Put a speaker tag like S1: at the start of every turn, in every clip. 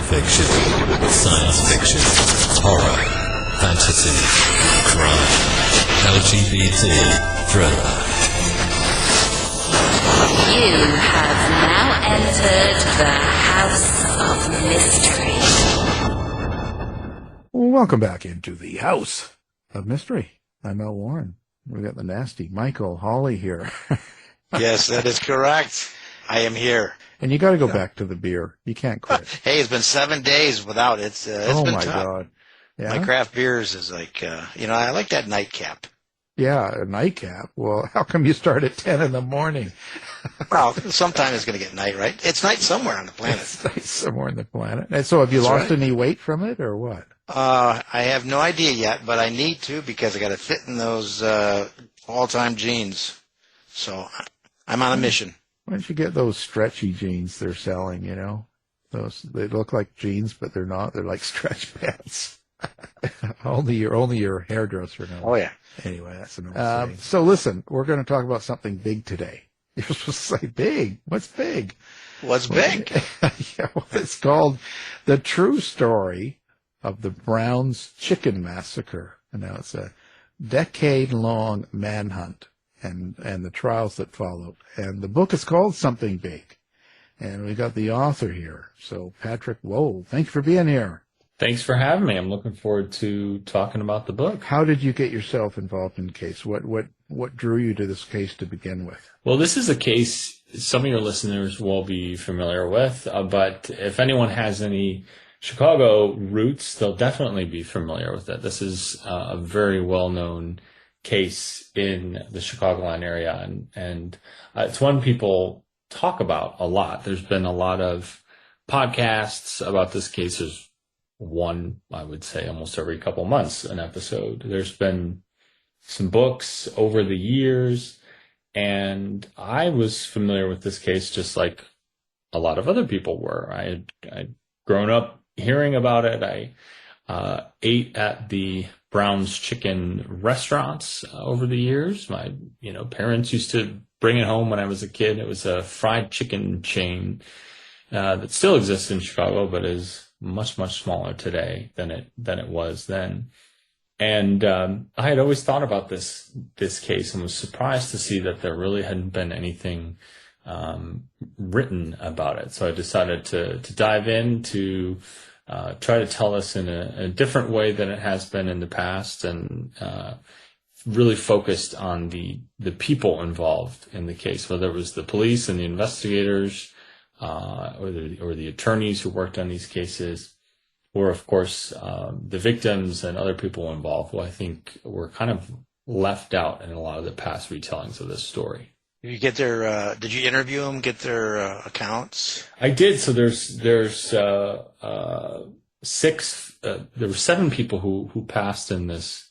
S1: fiction, science fiction, horror, fantasy, crime, LGBT, thriller.
S2: You have now entered the House of Mystery.
S3: Welcome back into the House of Mystery. I'm Al Warren. We got the nasty Michael Hawley here.
S4: Yes, that is correct. I am here.
S3: And you got to go back to the beer. You can't quit.
S4: Hey, it's been 7 days without it. It's
S3: oh
S4: been
S3: my
S4: tough.
S3: God. Yeah?
S4: My craft beers is like, I like that nightcap.
S3: Yeah, a nightcap. Well, how come you start at 10 in the morning?
S4: Well, sometime it's going to get night, right? It's night somewhere on the planet.
S3: It's night somewhere on the planet. And so have you lost any weight from it or what?
S4: I have no idea yet, but I need to because I got to fit in those all-time jeans. So I'm on a mission.
S3: Why don't you get those stretchy jeans they're selling, you know? They look like jeans, but they're not. They're like stretch pants. only your hairdresser knows.
S4: Oh, yeah.
S3: Anyway, that's an old saying. So listen, we're going to talk about something big today. You're supposed to say big. What's big?
S4: What's big?
S3: Yeah, well, it's called The True Story of the Brown's Chicken Massacre. And now it's a decade-long manhunt and the trials that followed. And the book is called Something Big. And we got the author here. So Patrick Wohl, thank you for being here.
S5: Thanks for having me. I'm looking forward to talking about the book.
S3: How did you get yourself involved in the case? What drew you to this case to begin with?
S5: Well, this is a case some of your listeners will be familiar with, but if anyone has any Chicago roots, they'll definitely be familiar with it. This is a very well-known case in the Chicagoland area, and it's one people talk about a lot. There's been a lot of podcasts about this case. There's one, I would say, almost every couple months, an episode. There's been some books over the years, and I was familiar with this case just like a lot of other people were. I'd grown up hearing about it. I ate at the Brown's Chicken restaurants over the years. My parents used to bring it home when I was a kid. It was a fried chicken chain that still exists in Chicago, but is much, much smaller today than it was then. And I had always thought about this case and was surprised to see that there really hadn't been anything written about it. So I decided to dive in to try to tell us in a different way than it has been in the past, and really focused on the people involved in the case, whether it was the police and the investigators, or the attorneys who worked on these cases, or of course the victims and other people involved, who I think were kind of left out in a lot of the past retellings of this story.
S4: Did you get their? Did you interview them? Get their accounts?
S5: I did. So there's 6. There were 7 people who passed in this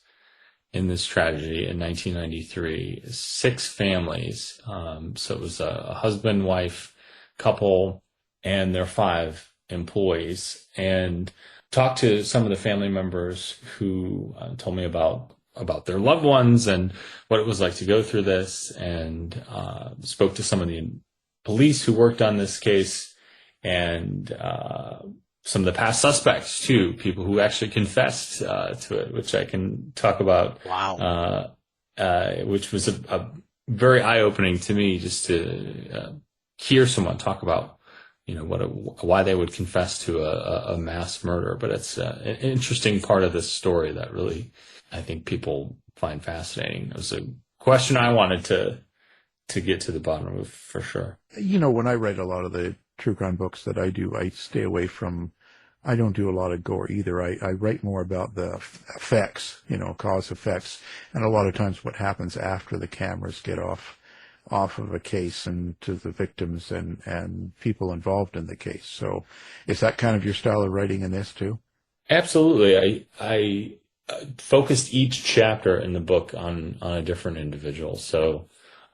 S5: tragedy in 1993. 6 families. So it was a husband, wife, couple, and their 5 employees. And talked to some of the family members who told me about their loved ones and what it was like to go through this, and spoke to some of the police who worked on this case, and some of the past suspects too, people who actually confessed to it, which I can talk about.
S4: Wow.
S5: Which was a very eye-opening to me, just to hear someone talk about why they would confess to a mass murder. But it's an interesting part of this story that really, I think, people find fascinating. It was a question I wanted to get to the bottom of, for sure.
S3: When I write a lot of the true crime books that I do, I stay away from, I don't do a lot of gore either. I write more about the effects, cause effects, and a lot of times what happens after the cameras get off of a case and to the victims and people involved in the case. So is that kind of your style of writing in this too?
S5: Absolutely. I focused each chapter in the book on a different individual. So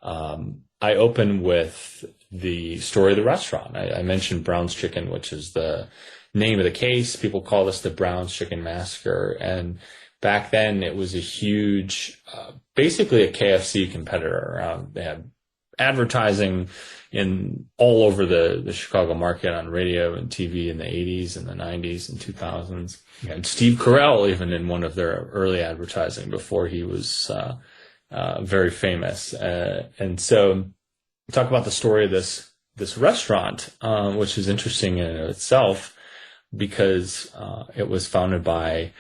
S5: I open with the story of the restaurant. I mentioned Brown's Chicken, which is the name of the case. People call this the Brown's Chicken Massacre. And back then it was a huge, basically a KFC competitor. They had advertising, in all over the Chicago market on radio and TV in the 80s and the 90s and 2000s. And Steve Carell even in one of their early advertising before he was very famous. And so talk about the story of this restaurant, which is interesting in itself because it was founded by,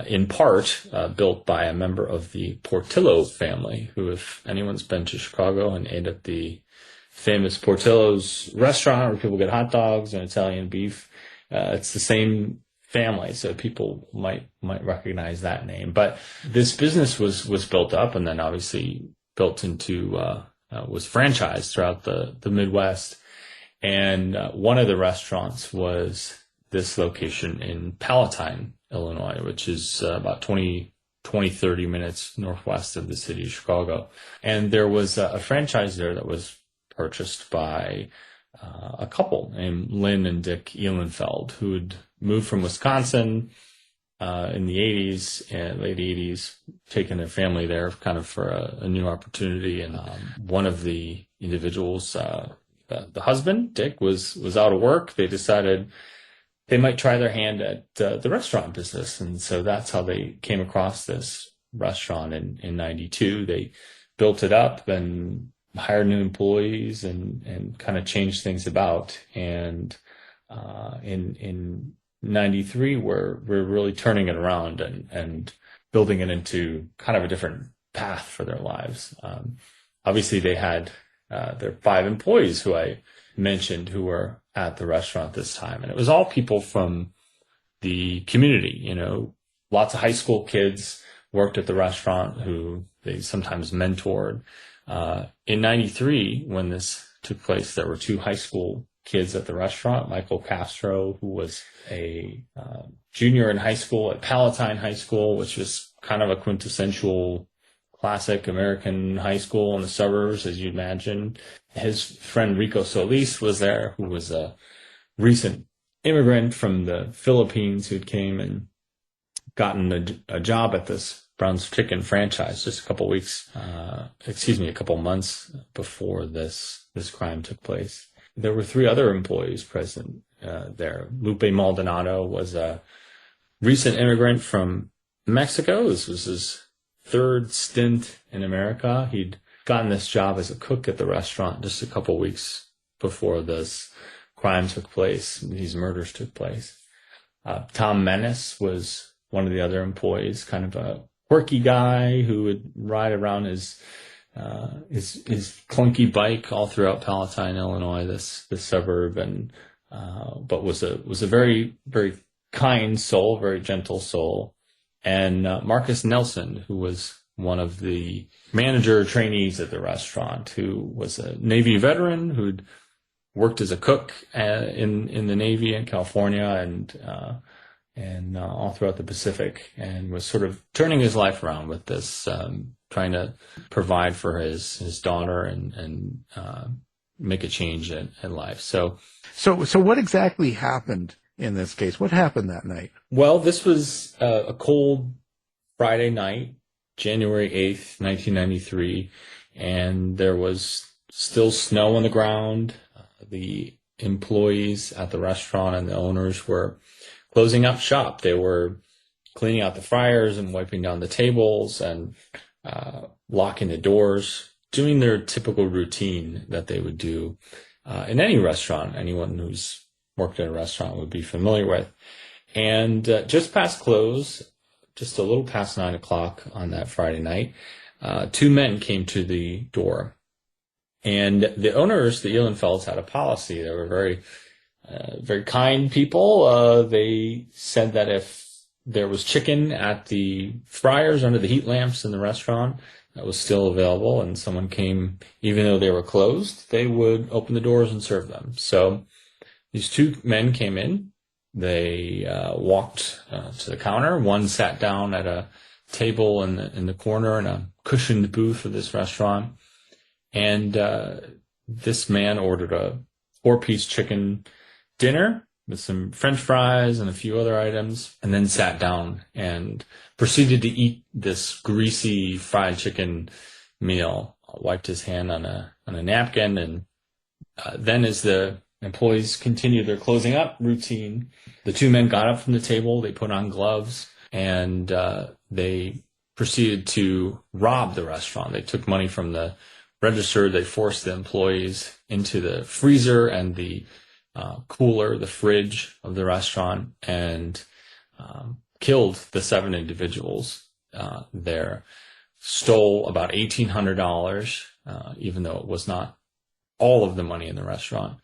S5: in part, built by a member of the Portillo family, who, if anyone's been to Chicago and ate at the famous Portillo's restaurant where people get hot dogs and Italian beef, it's the same family, so people might recognize that name. But this business was built up and then obviously built into was franchised throughout the Midwest. And one of the restaurants was this location in Palatine, Illinois, which is about 30 minutes northwest of the city of Chicago. And there was a franchise there that was purchased by a couple named Lynn and Dick Ehlenfeld, who had moved from Wisconsin in the 80s and late 80s, taking their family there kind of for a new opportunity. And one of the individuals, the husband, Dick, was out of work. They decided they might try their hand at the restaurant business. And so that's how they came across this restaurant in 92. They built it up and hired new employees and kind of changed things about. And in 93, we're really turning it around and building it into kind of a different path for their lives. Obviously, they had their 5 employees who I mentioned who were at the restaurant this time. And it was all people from the community, you know, lots of high school kids worked at the restaurant who they sometimes mentored. In 93, when this took place, there were 2 high school kids at the restaurant. Michael Castro, who was a junior in high school at Palatine High School, which was kind of a quintessential classic American high school in the suburbs, as you'd imagine. His friend Rico Solis was there, who was a recent immigrant from the Philippines who came and gotten a job at this Brown's Chicken franchise just a couple months before this crime took place. There were 3 other employees present there. Lupe Maldonado was a recent immigrant from Mexico. This was his 3rd stint in America. He'd gotten this job as a cook at the restaurant just a couple weeks before this crime took place, these murders took place. Tom Menace was one of the other employees, kind of a quirky guy who would ride around his clunky bike all throughout Palatine, Illinois, this suburb, and but was a very, very kind soul, very gentle soul. And Marcus Nelson, who was one of the manager trainees at the restaurant, who was a Navy veteran who'd worked as a cook in the Navy in California and all throughout the Pacific, and was sort of turning his life around with this, trying to provide for his daughter and make a change in life. So
S3: what exactly happened in this case? What happened that night?
S5: Well, this was a cold Friday night, January 8th, 1993, and there was still snow on the ground. The employees at the restaurant and the owners were closing up shop. They were cleaning out the fryers and wiping down the tables and locking the doors, doing their typical routine that they would do in any restaurant. Anyone who's worked at a restaurant would be familiar with. And just past close, just a little past 9 o'clock on that Friday night, 2 men came to the door. And the owners, the Ehlenfelds, had a policy. They were very, very kind people. They said that if there was chicken at the fryers under the heat lamps in the restaurant that was still available and someone came, even though they were closed, they would open the doors and serve them. So these 2 men came in. They walked to the counter. One sat down at a table in the corner in a cushioned booth of this restaurant. And this man ordered a 4-piece chicken dinner with some French fries and a few other items, and then sat down and proceeded to eat this greasy fried chicken meal. Wiped his hand on a napkin and then as the employees continued their closing up routine, the two men got up from the table, they put on gloves, and they proceeded to rob the restaurant. They took money from the register, they forced the employees into the freezer and the cooler, the fridge of the restaurant, and killed the 7 individuals there, stole about $1,800, even though it was not all of the money in the restaurant,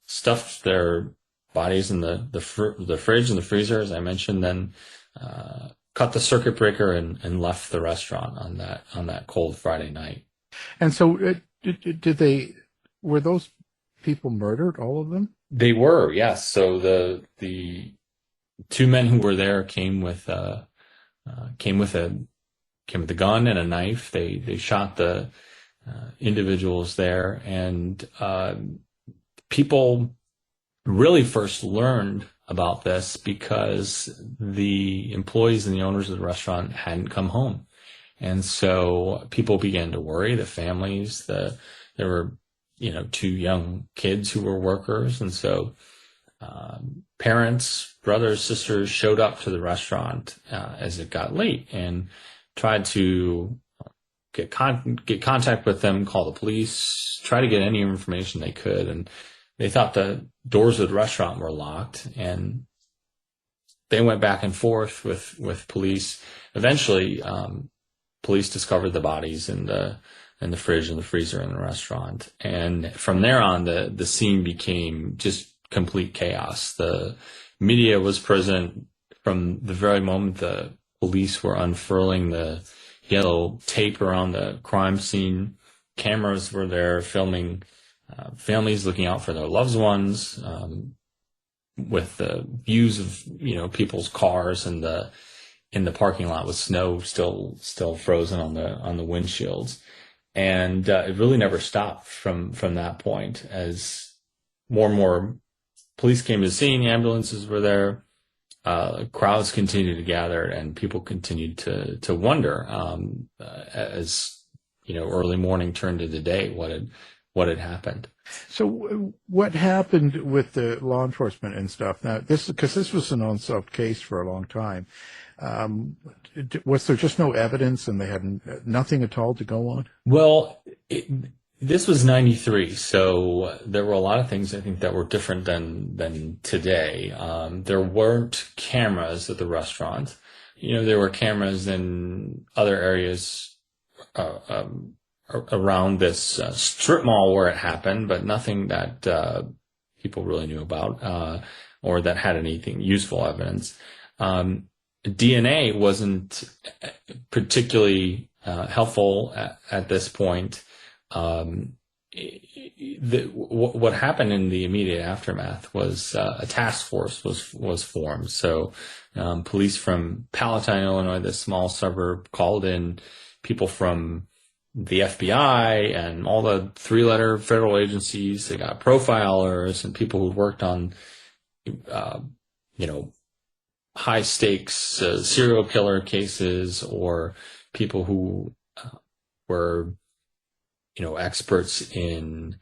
S5: stuffed their bodies in the fridge and the freezer, as I mentioned, then cut the circuit breaker and left the restaurant on that cold Friday night.
S3: And so, were those people murdered? All of them?
S5: They were, yes. So the 2 men who were there came with a gun and a knife. They shot the individuals there, and people really first learned about this because the employees and the owners of the restaurant hadn't come home. And so people began to worry, the families, there were, 2 young kids who were workers. And so parents, brothers, sisters showed up to the restaurant as it got late and tried to get contact with them, call the police, try to get any information they could. And they thought the doors of the restaurant were locked, and they went back and forth with police. Eventually, police discovered the bodies in the fridge and the freezer in the restaurant. And from there on, the scene became just complete chaos. The media was present from the very moment the police were unfurling the yellow tape around the crime scene. Cameras were there filming families looking out for their loved ones, with the views of people's cars and in the parking lot with snow still frozen on the windshields. And it really never stopped from that point. As more and more police came to the scene, ambulances were there, crowds continued to gather, and people continued to wonder, as early morning turned into day, what had happened.
S3: So what happened with the law enforcement and stuff? Now, because this was an unsolved case for a long time, was there just no evidence and they had nothing at all to go on?
S5: Well, this was 93, so there were a lot of things I think that were different than today. There weren't cameras at the restaurant. There were cameras in other areas around this strip mall where it happened, but nothing that people really knew about or that had anything useful evidence. DNA wasn't particularly helpful at this point. What happened in the immediate aftermath was a task force was formed. So police from Palatine, Illinois, this small suburb, called in people from the FBI and all the 3-letter federal agencies. They got profilers and people who worked on, high stakes serial killer cases, or people who were, experts in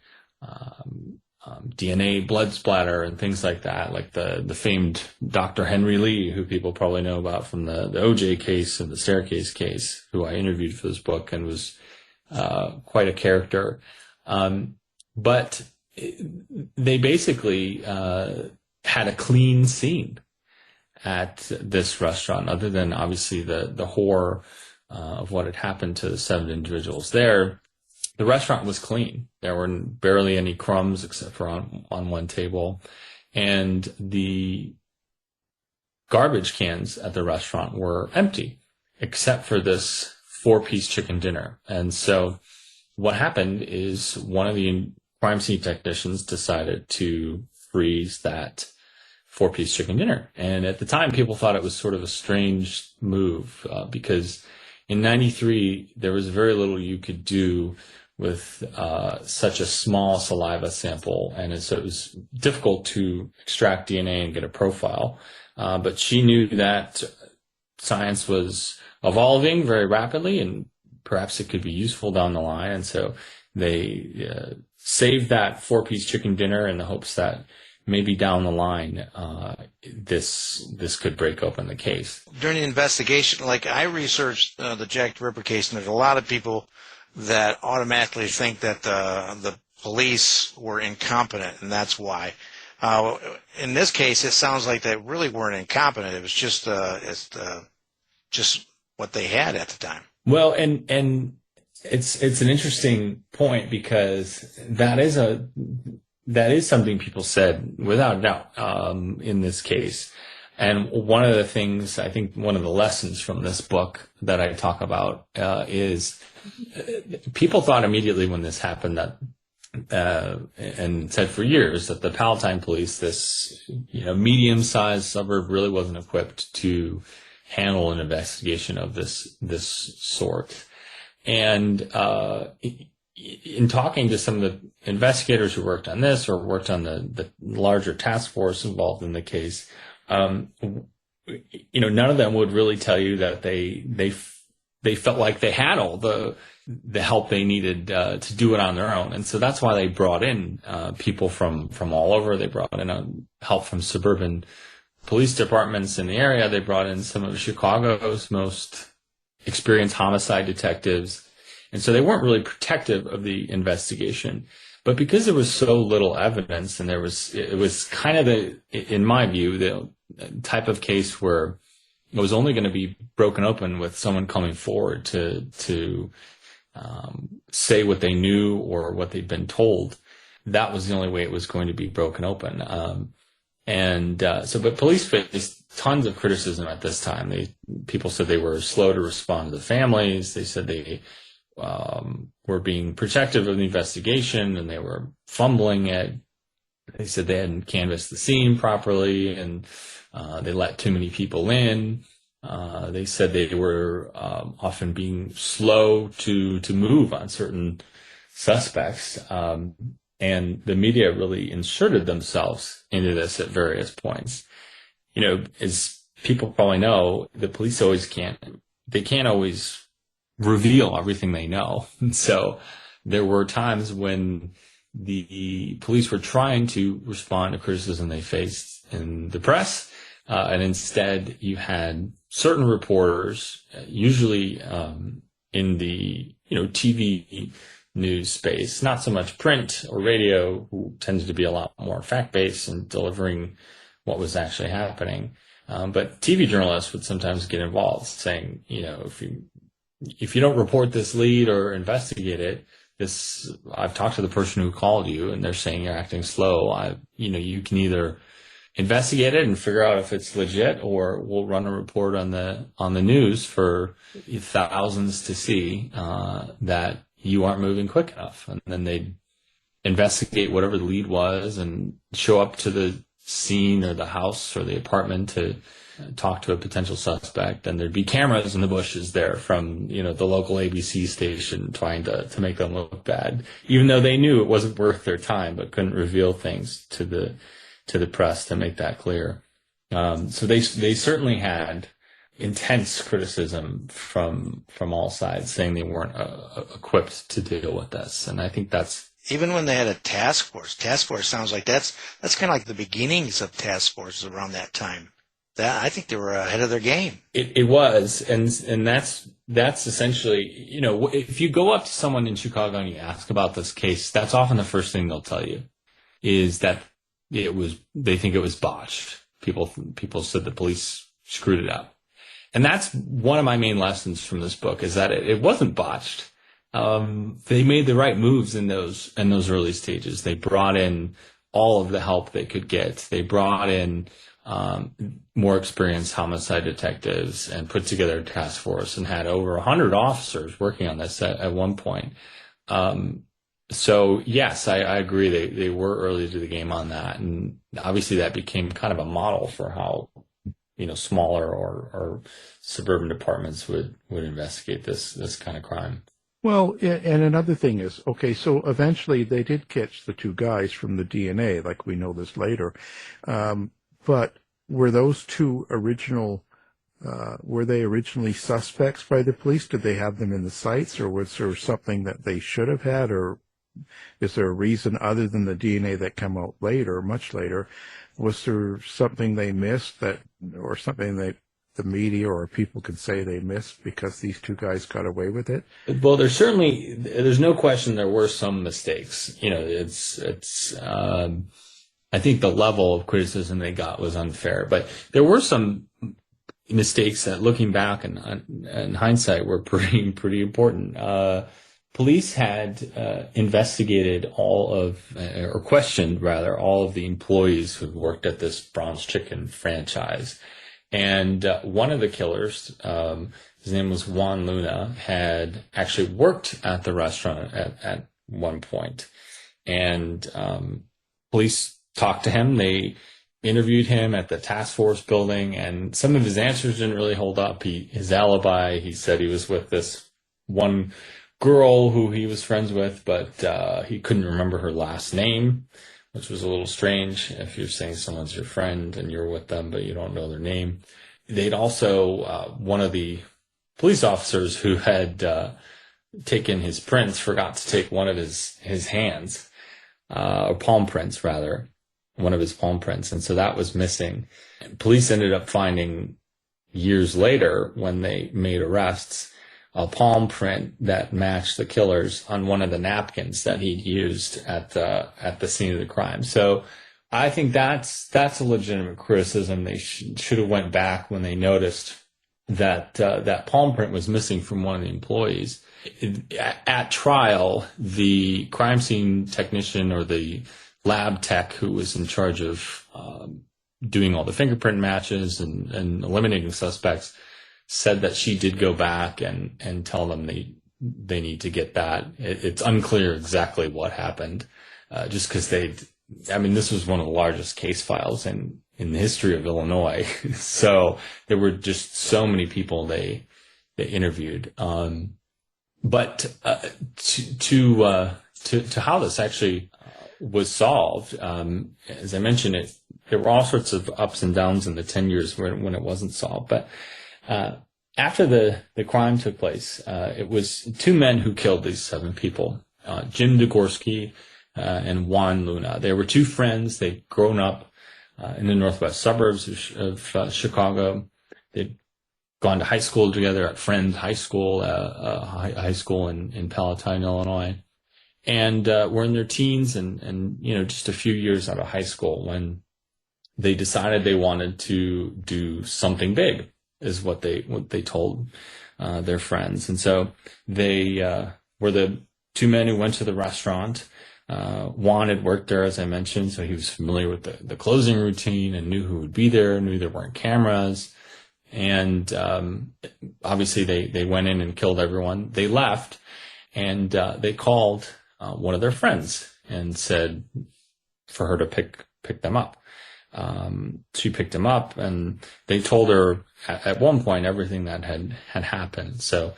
S5: DNA blood splatter and things like that, like the famed Dr. Henry Lee, who people probably know about from the OJ case and the staircase case, who I interviewed for this book and was quite a character. But they basically had a clean scene at this restaurant, other than obviously the horror of what had happened to the 7 individuals there. The restaurant was clean. There were barely any crumbs except for on one table. And the garbage cans at the restaurant were empty, except for this 4-piece chicken dinner. And so what happened is one of the crime scene technicians decided to freeze that 4-piece chicken dinner. And at the time, people thought it was sort of a strange move, because in 93, there was very little you could do with such a small saliva sample. And so it was difficult to extract DNA and get a profile. But she knew that science was evolving very rapidly, and perhaps it could be useful down the line. And so they save that 4-piece chicken dinner in the hopes that maybe down the line, this could break open the case.
S4: During the investigation, like I researched the Jack the Ripper case, and there's a lot of people that automatically think that the police were incompetent, and that's why. In this case, it sounds like they really weren't incompetent. It was just what they had at the time.
S5: Well, and it's an interesting point, because that is something people said without a doubt in this case. And one of the things, I think one of the lessons from this book that I talk about is people thought immediately when this happened that and said for years that the Palatine police, this medium-sized suburb, really wasn't equipped to handle an investigation of this sort. And in talking to some of the investigators who worked on this or worked on the larger task force involved in the case, none of them would really tell you that they felt like they had all the help they needed to do it on their own. And so that's why they brought in people from all over. They brought in help from suburban police departments in the area. They brought in some of Chicago's most experienced homicide detectives. And so they weren't really protective of the investigation. But because there was so little evidence, and it was kind of in my view, the type of case where it was only going to be broken open with someone coming forward to say what they knew or what they'd been told. That was the only way it was going to be broken open. But police faced tons of criticism at this time. People said they were slow to respond to the families. They said they were being protective of the investigation, and they were fumbling it. They said they hadn't canvassed the scene properly, and they let too many people in. They said they were often being slow to move on certain suspects. And the media really inserted themselves into this at various points. As people probably know, the police can't always reveal everything they know. And so there were times when the police were trying to respond to criticism they faced in the press, and instead you had certain reporters, usually in the TV news space, not so much print or radio, who tended to be a lot more fact-based and delivering what was actually happening. But TV journalists would sometimes get involved, saying, if you don't report this lead or investigate it, I've talked to the person who called you, and they're saying you're acting slow. You can either investigate it and figure out if it's legit, or we'll run a report on the news for thousands to see that you aren't moving quick enough. And then they'd investigate whatever the lead was and show up to the scene or the house or the apartment to talk to a potential suspect. And there'd be cameras in the bushes there from, the local ABC station trying to make them look bad, even though they knew it wasn't worth their time, but couldn't reveal things to the press to make that clear. So they certainly had intense criticism from all sides, saying they weren't equipped to deal with this. And I think that's,
S4: even when they had a task force sounds like that's kind of like the beginnings of task forces around that time. That, I think they were ahead of their game.
S5: It was, and that's essentially, if you go up to someone in Chicago and you ask about this case, that's often the first thing they'll tell you, is that they think it was botched. People said the police screwed it up. And that's one of my main lessons from this book, is that it wasn't botched. They made the right moves in those early stages. They brought in all of the help they could get. They brought in more experienced homicide detectives and put together a task force, and had over 100 officers working on this at one point. So yes, I agree. They were early to the game on that. And obviously that became kind of a model for how, smaller or suburban departments would investigate this kind of crime.
S3: Well, and another thing is, okay, so eventually they did catch the two guys from the DNA, like we know this later. But were those two were they originally suspects by the police? Did they have them in the sights, or was there something that they should have had, or Is there a reason other than the DNA that came out later, much later? Was there something they missed or something that the media or people could say they missed because these two guys got away with it?
S5: Well, there's no question there were some mistakes. I think the level of criticism they got was unfair, but there were some mistakes that, looking back in hindsight, were pretty important. Police had investigated questioned all of the employees who worked at this Brown's Chicken franchise. And one of the killers, his name was Juan Luna, had actually worked at the restaurant at one point. And police talked to him. They interviewed him at the task force building, and some of his answers didn't really hold up. His alibi, he said he was with this one girl who he was friends with, but he couldn't remember her last name, which was a little strange if you're saying someone's your friend and you're with them, but you don't know their name. They'd also, one of the police officers who had taken his prints forgot to take one of his hands, or palm prints rather, one of his palm prints. And so that was missing. And police ended up finding years later, when they made arrests, a palm print that matched the killer's on one of the napkins that he'd used at the scene of the crime. So I think that's a legitimate criticism. They should have went back when they noticed that that palm print was missing from one of the employees. At trial, the crime scene technician, or the lab tech who was in charge of doing all the fingerprint matches and eliminating suspects, said that she did go back and tell them they need to get that. It's unclear exactly what happened, just because this was one of the largest case files in the history of Illinois. So there were just so many people they interviewed. But to how this actually was solved, as I mentioned, there were all sorts of ups and downs in the 10 years when it wasn't solved. But after the crime took place, it was two men who killed these 7 people, Jim Degorski and Juan Luna. They were two friends. They'd grown up in the northwest suburbs of Chicago. They'd gone to high school together at Friends High School, high school in Palatine, Illinois, and were in their teens and just a few years out of high school when they decided they wanted to do something big, is what they told their friends. And so they were the two men who went to the restaurant. Juan had worked there, as I mentioned, so he was familiar with the closing routine and knew who would be there, knew there weren't cameras. And obviously they went in and killed everyone. They left, and they called one of their friends and said for her to pick them up. She picked him up, and they told her at one point everything that had happened. So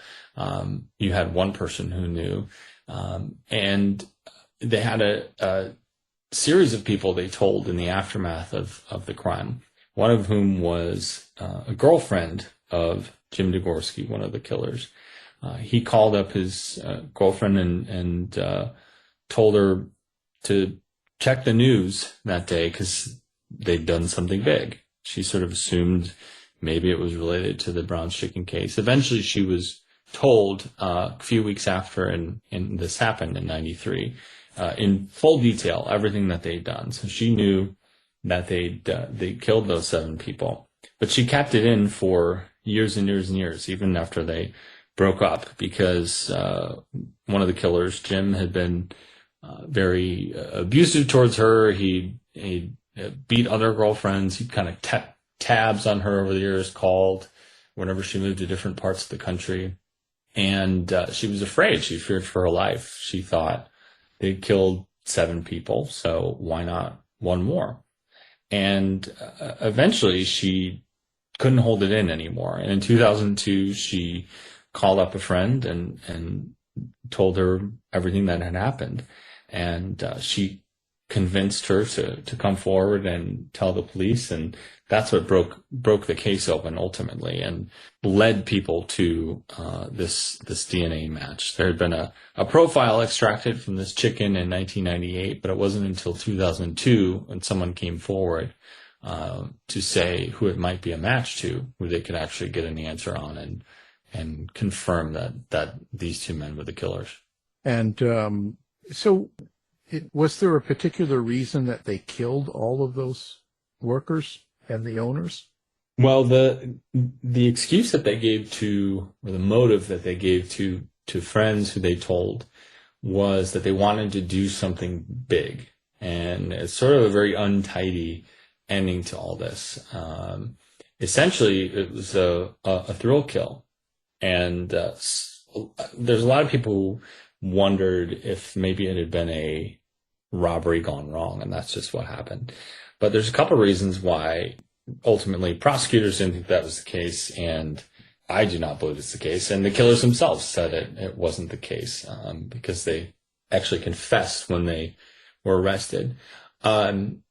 S5: you had one person who knew, and they had a series of people they told in the aftermath of the crime, one of whom was a girlfriend of Jim Degorski, one of the killers. He called up his girlfriend and told her to check the news that day because they'd done something big. She sort of assumed maybe it was related to the Brown's Chicken case. Eventually she was told a few weeks after, and this happened in 93, in full detail, everything that they'd done. So she knew that they killed those 7 people, but she kept it in for years and years and years, even after they broke up, because one of the killers, Jim, had been very abusive towards her. He beat other girlfriends. He kind of kept tabs on her over the years, called whenever she moved to different parts of the country. And she was afraid. She feared for her life. She thought they'd killed 7 people, so why not one more? And eventually she couldn't hold it in anymore. And in 2002, she called up a friend and told her everything that had happened. And she convinced her to come forward and tell the police, and that's what broke the case open ultimately and led people to this DNA match. There had been a profile extracted from this chicken in 1998, but it wasn't until 2002 when someone came forward to say who it might be a match to, who they could actually get an answer on and confirm that these two men were the killers.
S3: And was there a particular reason that they killed all of those workers and the owners?
S5: Well, the excuse that they gave to, or the motive that they gave to friends who they told, was that they wanted to do something big. And it's sort of a very untidy ending to all this. Essentially, it was a thrill kill. And there's a lot of people who wondered if maybe it had been a robbery gone wrong, and that's just what happened. But there's a couple of reasons why ultimately prosecutors didn't think that was the case, and I do not believe it's the case. And the killers themselves said it wasn't the case, because they actually confessed when they were arrested. When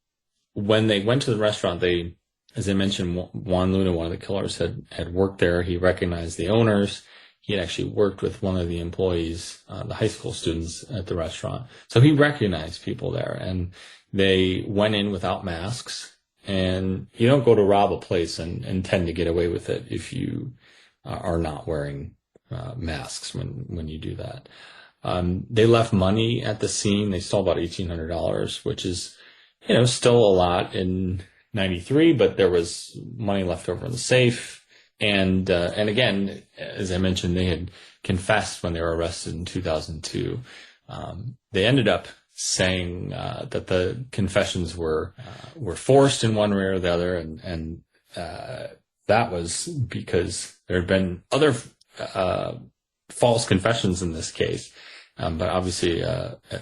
S5: they went to the restaurant, they, as I mentioned, Juan Luna, one of the killers, had worked there. He recognized the owners. He had actually worked with one of the employees, the high school students at the restaurant. So he recognized people there, and they went in without masks. And you don't go to rob a place and tend to get away with it if you are not wearing masks when you do that. They left money at the scene. They stole about $1,800, which is, still a lot in 93, but there was money left over in the safe. And again, as I mentioned, they had confessed when they were arrested in 2002. They ended up saying that the confessions were forced in one way or the other, and that was because there had been other false confessions in this case. But obviously,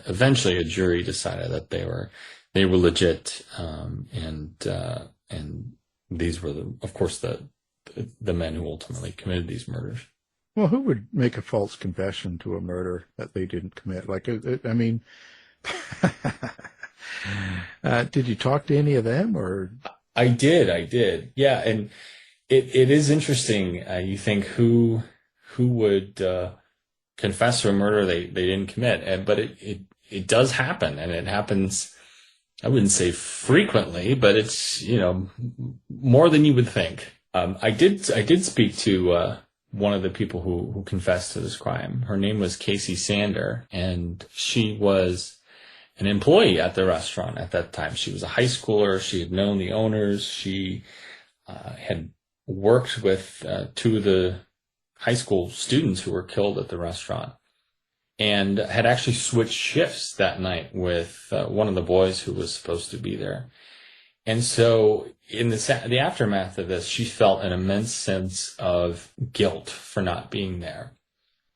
S5: eventually, a jury decided that they were legit, and these were of course the men who ultimately committed these murders.
S3: Well, who would make a false confession to a murder that they didn't commit? Like, I mean, did you talk to any of them, or?
S5: I did. Yeah. And it is interesting. You think who would, confess to a murder they didn't commit. But it does happen, and it happens, I wouldn't say frequently, but it's, more than you would think. I did speak to one of the people who confessed to this crime. Her name was Casey Sander, and she was an employee at the restaurant at that time. She was a high schooler. She had known the owners. She had worked with two of the high school students who were killed at the restaurant, and had actually switched shifts that night with one of the boys who was supposed to be there. And so in the aftermath of this, she felt an immense sense of guilt for not being there.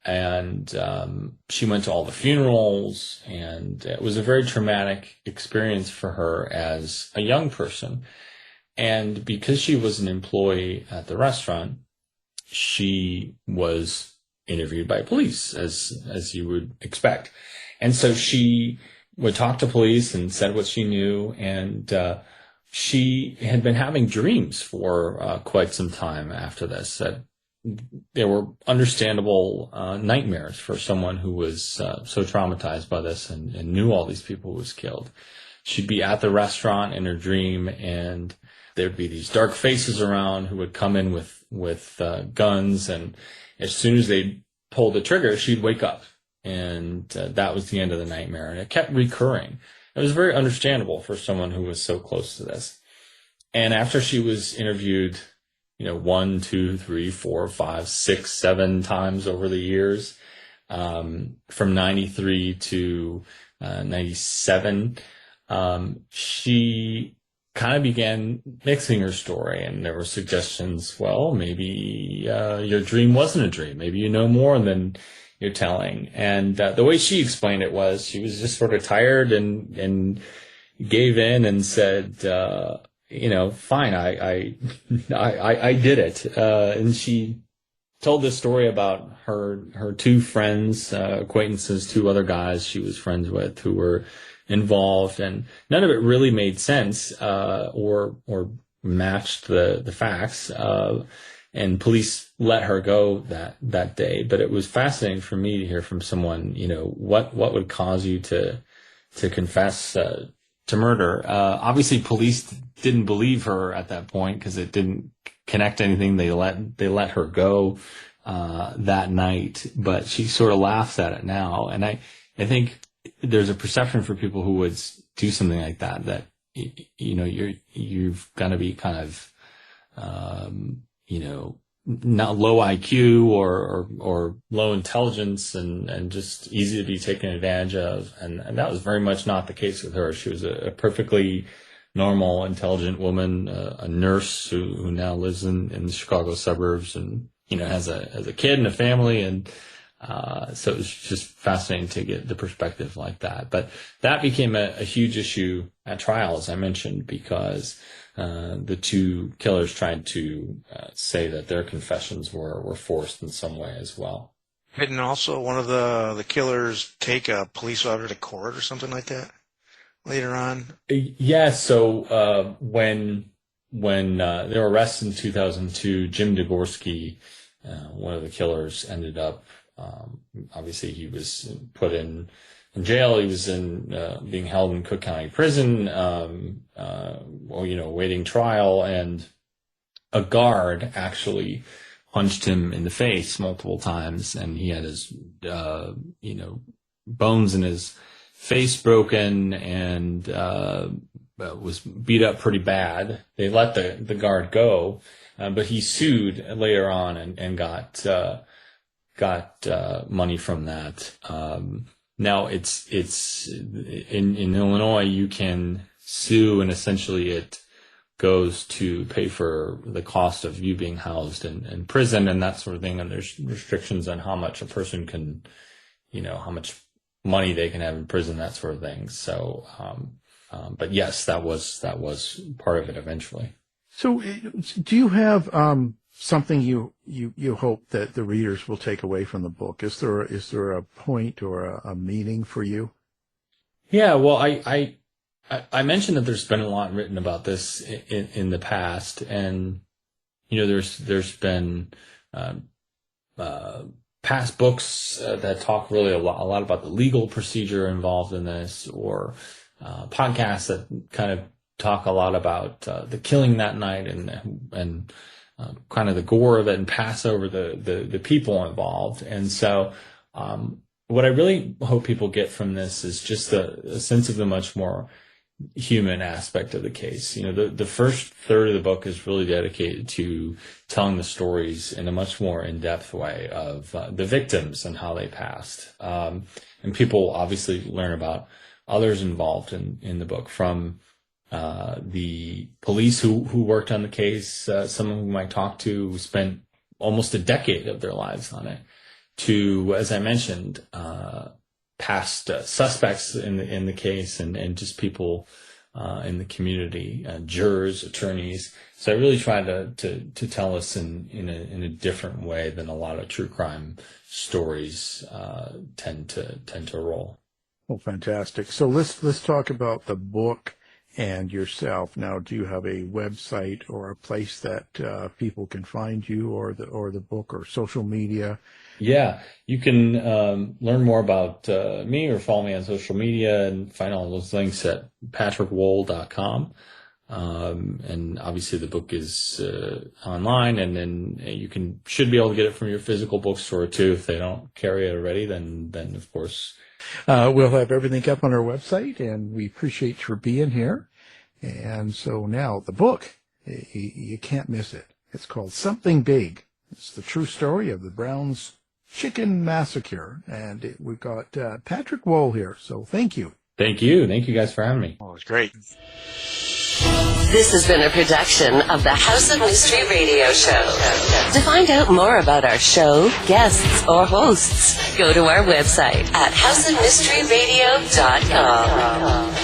S5: And she went to all the funerals, and it was a very traumatic experience for her as a young person. And because she was an employee at the restaurant, she was interviewed by police, as you would expect. And so she would talk to police and said what she knew, and she had been having dreams for quite some time after this. That they were understandable nightmares for someone who was so traumatized by this and knew all these people who was killed. She'd be at the restaurant in her dream, and there'd be these dark faces around who would come in with guns, and as soon as they pulled the trigger, she'd wake up, and that was the end of the nightmare. And it kept recurring. It was very understandable for someone who was so close to this. And after she was interviewed, 1, 2, 3, 4, 5, 6, 7 times over the years, from 93 to 97, she kind of began mixing her story, and there were suggestions, well, maybe your dream wasn't a dream. Maybe you know more than you're telling. And the way she explained it was she was just sort of tired and gave in and said, fine, I did it. And she told this story about her two friends, acquaintances, two other guys she was friends with who were involved, and none of it really made sense or matched the facts. And police let her go that day. But it was fascinating for me to hear from someone, what would cause you to confess to murder. Obviously, police didn't believe her at that point because it didn't connect anything. They let her go that night, but she sort of laughs at it now. And I think there's a perception for people who would do something like that you've got to be kind of not low IQ or low intelligence and just easy to be taken advantage of. And that was very much not the case with her. She was a perfectly normal, intelligent woman, a nurse who now lives in the Chicago suburbs and, has a kid and a family. And, so it was just fascinating to get the perspective like that. But that became a huge issue at trial, as I mentioned, because the two killers tried to say that their confessions were forced in some way as well.
S4: Didn't also one of the killers take a police officer to court or something like that later on?
S5: Yeah. So when they were arrested in 2002, Jim Degorski, one of the killers, ended up. Obviously, he was put in jail. He was being held in Cook County Prison, awaiting trial, and a guard actually punched him in the face multiple times, and he had his, bones in his face broken and was beat up pretty bad. They let the guard go, but he sued later on and got money from that. Now it's in Illinois, you can sue and essentially it goes to pay for the cost of you being housed in prison and that sort of thing. And there's restrictions on how much a person can, how much money they can have in prison, that sort of thing. So, but yes, that was part of it eventually.
S3: So do you have, something you hope that the readers will take away from the book? Is there a point or a meaning for you?
S5: Yeah, well, I mentioned that there's been a lot written about this in the past, and there's been past books that talk really a lot about the legal procedure involved in this, or podcasts that kind of talk a lot about the killing that night and kind of the gore of it and pass over the people involved. And so what I really hope people get from this is just a sense of the much more human aspect of the case. The first third of the book is really dedicated to telling the stories in a much more in-depth way of the victims and how they passed. And people obviously learn about others involved in the book, from the police who worked on the case, some of whom I talked to, who spent almost a decade of their lives on it, to, as I mentioned, past suspects in the case and just people in the community, jurors, attorneys. So I really tried to tell us in a different way than a lot of true crime stories tend to roll.
S3: Oh, fantastic! So let's talk about the book and yourself. Now, do you have a website or a place that people can find you, or the book, or social media?
S5: Yeah, you can learn more about me or follow me on social media and find all those links at patrickwohl.com. And obviously the book is online, and then you should be able to get it from your physical bookstore too. If they don't carry it already, then of course.
S3: We'll have everything up on our website, and we appreciate you for being here. And so now the book, you can't miss it. It's called Something Big. It's the true story of the Browns Chicken Massacre. And we've got Patrick Wohl here. So thank you.
S5: Thank you. Thank you guys for having me.
S4: Oh, it was great.
S2: This has been a production of the House of Mystery Radio Show. To find out more about our show, guests, or hosts, go to our website at houseofmysteryradio.com.